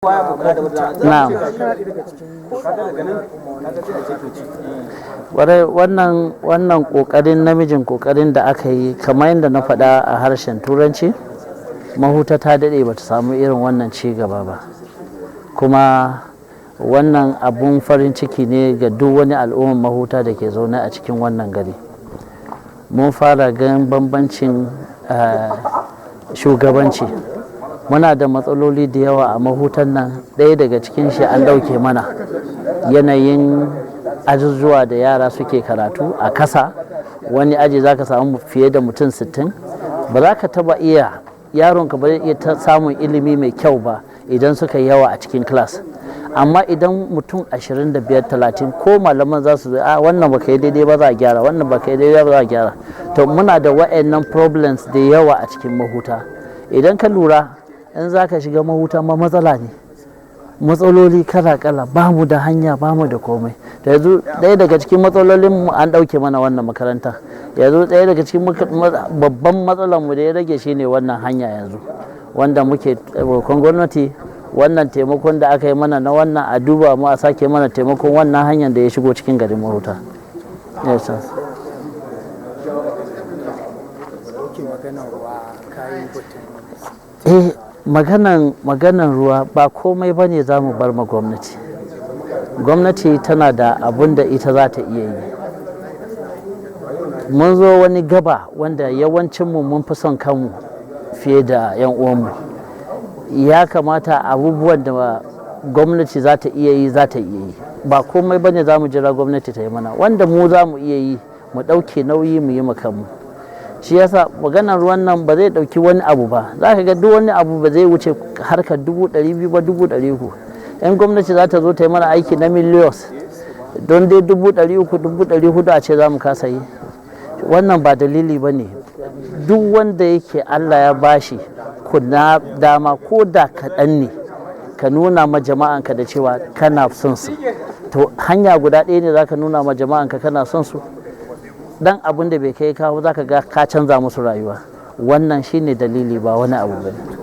Na'am. Wannan kokarin namijin kokarin da aka yi kamar yadda na faɗa a harshen turanci, mahuta ta daɗe bata samu irin wannan ci gaba ba, kuma wannan abun farin ciki ne ga duk wani al'ummar mahuta da ke zaune a cikin wannan gari. Mun fara ganin bambancin shugabanci. Muna da matsaloli da yawa a mahutan nan. Ɗaya daga cikin shi an ɗauke mana yanayin ajujuwa da yara suke karatu a kasa. Wani aji za ka samu fiye da mutum 60. Ba za ka taba iya, yaronka ba zai iya samun ilimi mai kyau ba idan suka yi yawa a cikin class. Amma idan mutum 25-30 ko malaman za su zo wannan baka yi daidai ba za a gyara, wannan baka yi daidai ba za a gyara. To muna da wa'annan problems da yawa a cikin mahuta. Idan ka lura, in za ka shiga mahuta ma matsala ne, matsaloli kala-kala, ba mu da hanya, ba mu da komai. Da yanzu ɗaya daga cikin matsalolin mu an ɗauke mana wannan makaranta. Yanzu ɗaya daga cikin babban matsalar mu da ya rage shine wannan hanya yanzu, wanda muke roƙon gwamnati wannan taimakon da aka yi mana na wannan a duba mu a sake mana taimakon wannan hanyar da ya shigo cikin garin mahuta. Maganan ruwa ba komai ba ne za mu bar ma gwamnati. Gwamnati tana da abun da ita za ta iya yi. Mun zo wani gaba wanda yawancinmu mun fi son kanmu fiye da 'yan uwanmu. Ya kamata abubuwan da gwamnati za ta iya yi za ta iya yi. Ba komai ba ne za mu jira gwamnati ta yi mana, wanda mu za mu iya yi mu ɗauke nauyi mu yi kanmu. Shi yasa maganar ruwan nan ba zai ɗauki wani abu ba. Za ka ga duk wani abu ba zai wuce harkar 200,000 ba 300,000. In gwamnati za ta zo ta yi mana aiki na miliyos don dai 300,000 400,000 a ce za mu kasa yi, wannan ba dalili ba ne. Duk wanda yake Allah ya bashi kuna dama ko da kaɗan ne, ka nuna ma jama'anka da cewa kana son su. To hanya guda ɗaya ne za ka nuna ma jama'anka kana son su. Dan abin da bai kai kawo za ka ga ka canza musu rayuwa. Wannan shine dalili, ba wani abu bane.